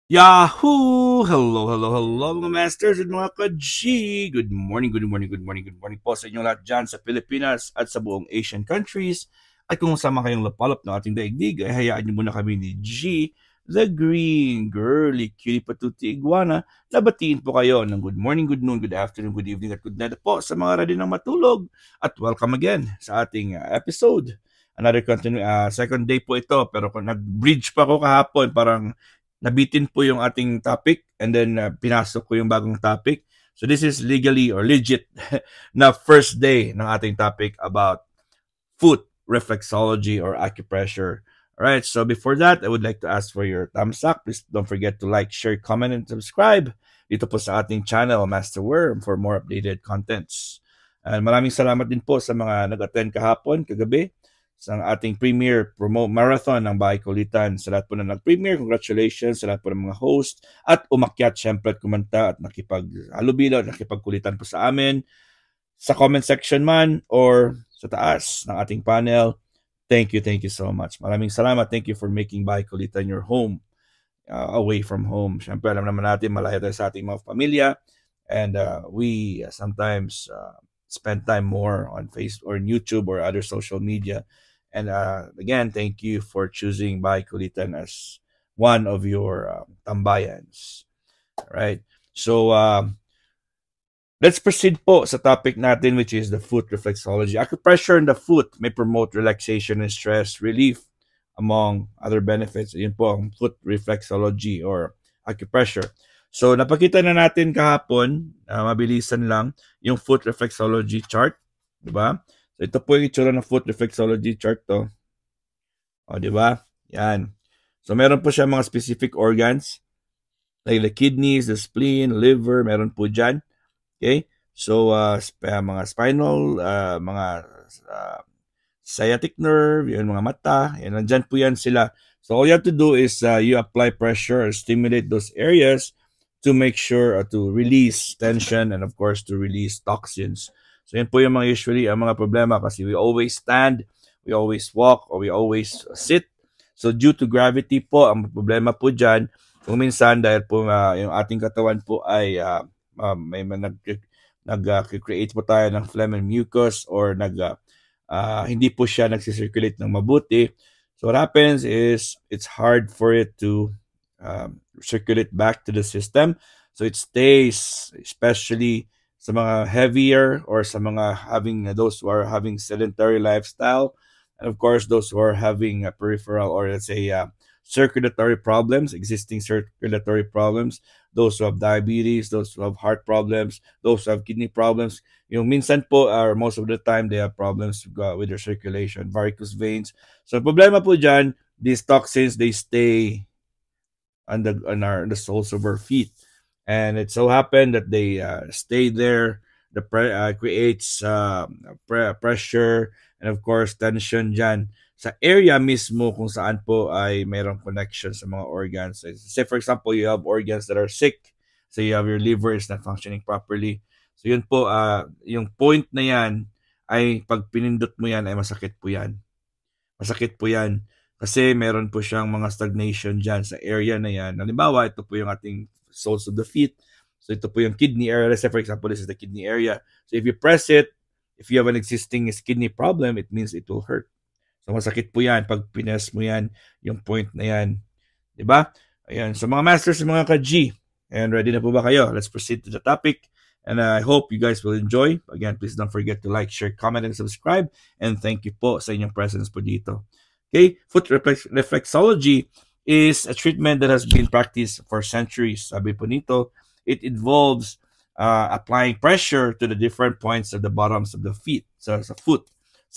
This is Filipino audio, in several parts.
Yahoo! Hello, hello, hello mga masters at mga ka-G! Good morning, good morning, good morning, good morning po sa inyong lahat dyan sa Pilipinas at sa buong Asian countries. At kung sama kayong lapalap ng ating daigdig, ay hayaan niyo muna kami ni G, the green girly cutie patuti iguana, na batiin po kayo ng good morning, good noon, good afternoon, good evening at good night po sa mga ready ng matulog. At welcome again sa ating episode. Second day po ito, pero kung nag-bridge pa ako kahapon, parang nabitin po yung ating topic and then pinasok ko yung bagong topic. So this is legally or legit na first day ng ating topic about foot reflexology or acupressure. All right, so before that, I would like to ask for your thumbs up. Please don't forget to like, share, comment, and subscribe dito po sa ating channel, Master Worm, for more updated contents. And maraming salamat din po sa mga nag-attend kahapon, kagabi, sa ating premiere marathon ng Bahay Kulitan. Sa lahat po na nag-premiere, congratulations sa lahat po ng mga host at umakyat syempre at kumanta at nakipag-halubilo at nakipagkulitan po sa amin sa comment section man or sa taas ng ating panel. Thank you so much. Maraming salamat. Thank you for making Bahay Kulitan your home, away from home. Syempre, alam naman natin, malayo tayo sa ating mga pamilya and we sometimes spend time more on Facebook or YouTube or other social media. And again, thank you for choosing Bahay Kulitan as one of your tambayans. All right. So, let's proceed po sa topic natin, which is the foot reflexology. Acupressure in the foot may promote relaxation and stress relief among other benefits. Yun po ang foot reflexology or acupressure. So, napakita na natin kahapon, mabilisan lang, yung foot reflexology chart. Diba? So, ito po yung itsura ng foot reflexology chart to. O, diba? Yan. So, meron po siya mga specific organs, like the kidneys, the spleen, liver, meron po dyan. Okay? So, mga spinal, mga sciatic nerve, yun, mga mata, yan, nandyan po yan sila. So, all you have to do is you apply pressure or stimulate those areas to make sure to release tension and of course to release toxins. So, yan po yung mga usually ang mga problema kasi we always stand, we always walk, or we always sit. So, due to gravity po, ang problema po dyan, kung minsan dahil po yung ating katawan po ay may nag-create po tayo ng phlegm and mucus or hindi po siya nagsisirculate ng mabuti. So what happens is it's hard for it to circulate back to the system. So it stays, especially sa mga heavier or sa mga those who are having sedentary lifestyle, and of course those who are having peripheral or let's say circulatory problems, existing circulatory problems, those who have diabetes, those who have heart problems, those who have kidney problems. Yung minsan po, or most of the time, they have problems with their circulation, varicose veins. So problema po dyan, these toxins, they stay on the soles of our feet. And it so happened that they stay there. Creates pressure and of course tension dyan sa area mismo kung saan po ay mayroong connection sa mga organs. Say for example, you have organs that are sick. So you have your liver is not functioning properly. So yun po, yung point na yan ay pag pinindot mo yan ay masakit po yan. Masakit po yan kasi meron po siyang mga stagnation dyan sa area na yan. Halimbawa, ito po yung ating soles of the feet. So ito po yung kidney area. Let's say for example, this is the kidney area. So if you press it, if you have an existing kidney problem, it means it will hurt. So masakit po yan pag pines mo yan, yung point na yan. Diba? Ayan. So mga masters, mga ka-G, and ready na po ba kayo? Let's proceed to the topic. And I hope you guys will enjoy. Again, please don't forget to like, share, comment, and subscribe. And thank you po sa inyong presence po dito. Okay? Foot reflexology is a treatment that has been practiced for centuries. Sabi po nito, it involves applying pressure to the different points of the bottoms of the feet. So sa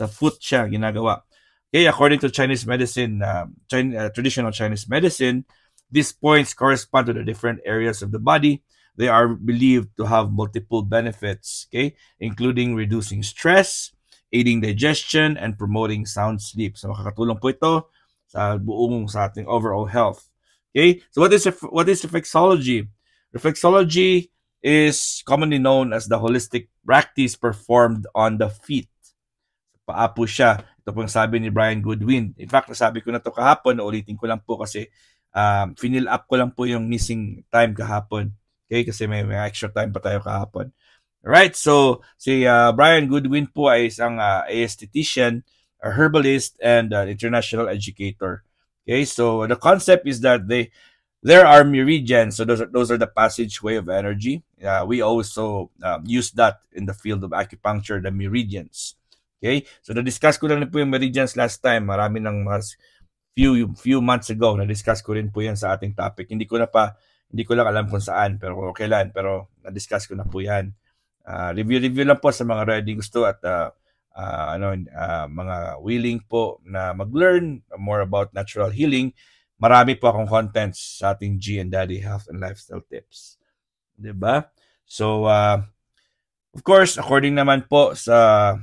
foot siya ginagawa. Okay, according to Chinese medicine, traditional Chinese medicine, these points correspond to the different areas of the body. They are believed to have multiple benefits, okay, including reducing stress, aiding digestion, and promoting sound sleep. So makakatulong po ito sa ating overall health. Okay, so what is reflexology? Reflexology is commonly known as the holistic practice performed on the feet. Paa po siya. Ito po yung sabi ni Brian Goodwin. In fact, nasabi ko na to kahapon, ulitin ko lang po kasi Finill up ko lang po yung missing time kahapon. Okay, kasi may extra time pa tayo kahapon. Alright, so si Brian Goodwin po ay isang aesthetician, a herbalist, and an international educator. Okay, so the concept is that there are meridians, so those are the passageway of energy. We also use that in the field of acupuncture, the meridians. Okay, so na-discuss ko lang po yung meridians last time. Marami ng few months ago na-discuss ko rin po yan sa ating topic. Hindi ko lang alam kung saan, pero kailan, pero na-discuss ko na po yan. Review lang po sa mga ready gusto at mga willing po na mag-learn more about natural healing. Marami po akong contents sa ating G and Daddy Health and Lifestyle Tips. Diba? So, of course, according naman po sa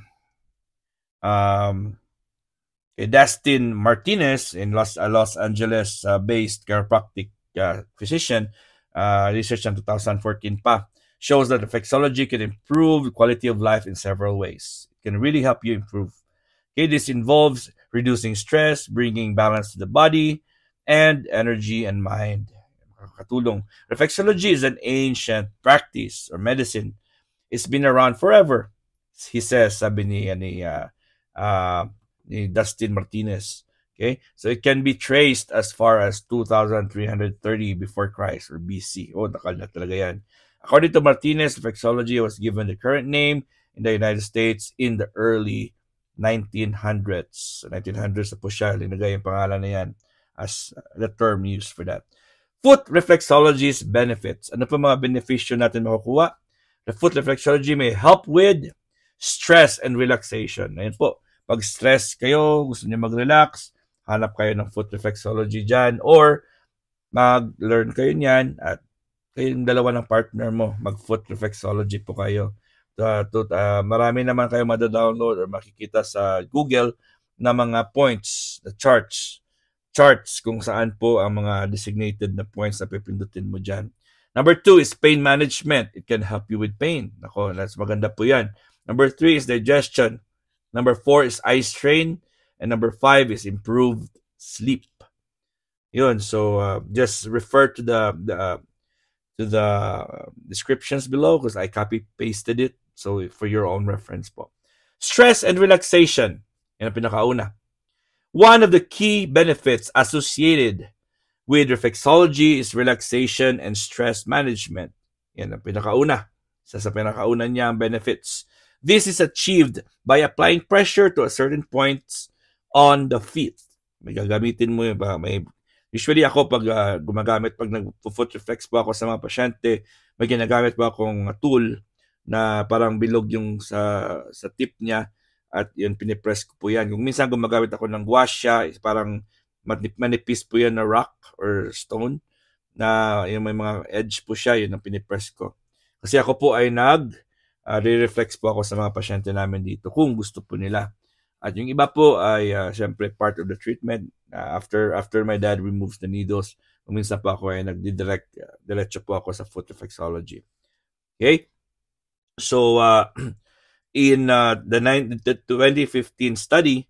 Dustin Martinez in Los Angeles based chiropractic physician, research in 2014 pa, shows that reflexology can improve quality of life in several ways. It can really help you improve. Okay, this involves reducing stress, bringing balance to the body, and energy and mind. Katulong. Reflexology is an ancient practice or medicine. It's been around forever, he says, sabi ni Dustin Martinez. Okay, so it can be traced as far as 2330 before Christ or BC. Oh, nakal na talaga yan. According to Martinez, reflexology was given the current name in the United States in the early 1900s. So 1900s na po siya, linagay yung pangalan na yan as the term used for that. Foot reflexology's benefits. Ano po mga benepisyo natin makukuha? The foot reflexology may help with stress and relaxation. Ayun po, pag stress kayo, gusto niyo mag-relax, hanap kayo ng foot reflexology dyan, or mag-learn kayo niyan at kayong dalawa ng partner mo, mag-foot reflexology po kayo. Marami naman kayo mada-download or makikita sa Google na mga points, the charts kung saan po ang mga designated na points na pipindutin mo dyan. Number 2 is pain management. It can help you with pain. Nako, that's maganda po yan. Number 3 is digestion. Number 4 is eye strain. And number 5 is improved sleep. Yun, so just refer to the descriptions below because I copy-pasted it. So for your own reference po. Stress and relaxation. Yan ang pinakauna. One of the key benefits associated with reflexology is relaxation and stress management. Yan ang pinakauna. Isa sa pinakauna niya ang benefits. This is achieved by applying pressure to a certain points on the feet. May gagamitin mo yung usually ako pag gumagamit, pag nag-foot reflex po ako sa mga pasyente, may ginagamit po akong tool na parang bilog yung sa tip niya at yun pinipress ko po yan. Kung minsan gumagamit ako ng guasya, parang manipis po yan na rock or stone na yung may mga edge po siya, yun ang pinipress ko. Kasi ako po ay re-reflex po ako sa mga pasyente namin dito kung gusto po nila. At yung iba po ay syempre part of the treatment. After my dad removes the needles, minsan po ako ay diretso po ako sa foot reflexology. Okay? So, in the 2015 study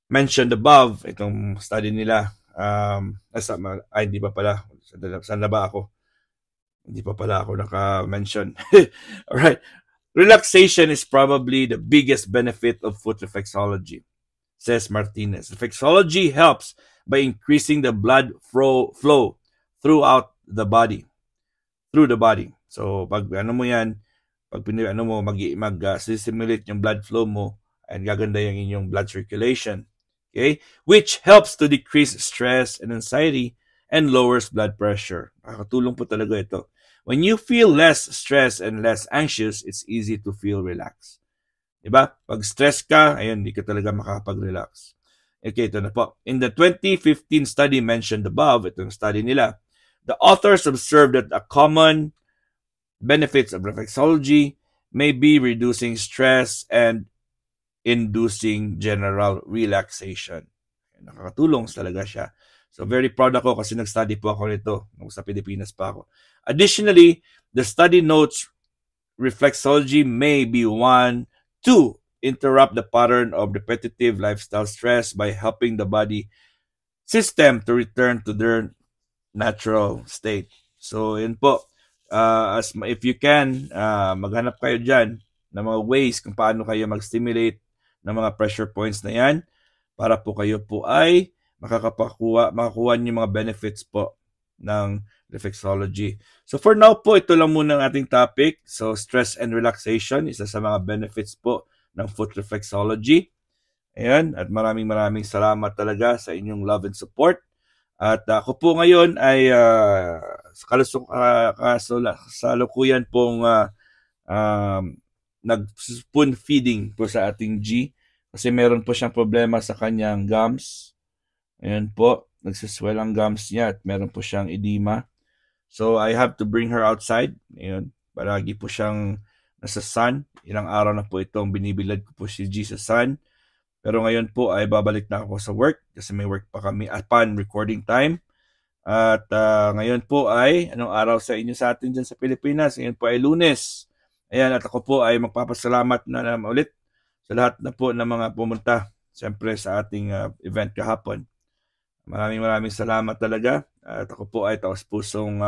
mentioned above, itong study nila, hindi pa pala. Saan na ba ako? Hindi pa pala ako naka-mention. Alright. Relaxation is probably the biggest benefit of foot reflexology, says Martinez. Reflexology helps by increasing the blood flow throughout the body. Through the body. So, pag mag-simulate yung blood flow mo, and gaganda yung inyong blood circulation. Okay? Which helps to decrease stress and anxiety and lowers blood pressure. Nakakatulong po talaga ito. When you feel less stressed and less anxious, it's easy to feel relaxed. Diba? Pag stress ka, ayun, hindi ka talaga makakapag-relax. Okay, ito na po. In the 2015 study mentioned above, itong study nila, the authors observed that a common benefits of reflexology may be reducing stress and inducing general relaxation. Nakakatulong talaga siya. So very proud ako kasi nag-study po ako nito nung sa Pilipinas pa ako. Additionally, the study notes reflexology may be one to interrupt the pattern of repetitive lifestyle stress by helping the body system to return to natural state. So, yun po. If you can, maghanap kayo dyan ng mga ways kung paano kayo mag-stimulate ng mga pressure points na yan para po kayo po ay makakuha niyo yung mga benefits po ng reflexology. So for now po, ito lang muna ang ating topic. So stress and relaxation, isa sa mga benefits po ng foot reflexology. Ayan, at maraming salamat talaga sa inyong love and support. At ako po ngayon ay kasalukuyan pong nag-spoon feeding po sa ating G kasi meron po siyang problema sa kanyang gums. Ayan po, nagsiswell ang gums niya at meron po siyang edema. So I have to bring her outside. Ayan, palagi po siyang nasa sun. Ilang araw na po itong binibilad ko po si G sa sun. Pero ngayon po ay babalik na ako sa work kasi may work pa kami upon recording time. At ngayon po ay, anong araw sa inyo sa atin dyan sa Pilipinas? Ngayon po ay Lunes. Ayan, at ako po ay magpapasalamat na naman ulit sa lahat na po ng mga pumunta. Siyempre sa ating event kahapon. Maraming salamat talaga. At ako po ay taos-pusong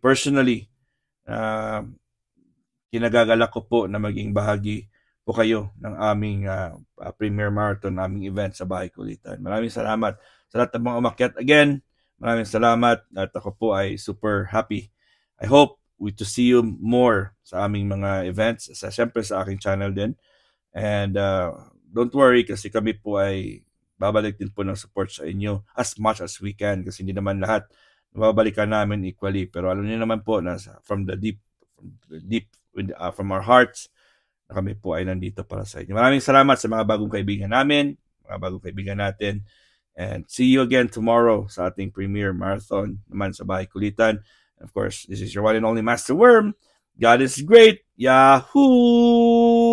personally kinagagalak ko po na maging bahagi po kayo ng aming Premier Marathon, aming event sa Bahay Kulitan. Maraming salamat sa lahat ng mga umakyat. Again, maraming salamat at ako po ay super happy. I hope to see you more sa aming mga events, siyempre sa aking channel din. And don't worry kasi kami po ay babalik din po ng support sa inyo as much as we can kasi hindi naman lahat babalikan namin equally. Pero alam niyo naman po na from our hearts na kami po ay nandito para sa inyo. Maraming salamat sa mga bagong kaibigan namin, mga bagong kaibigan natin. And see you again tomorrow sa ating Premier Marathon naman sa Bahay Kulitan. And of course, this is your one and only Master Worm. God is great. Yahoo!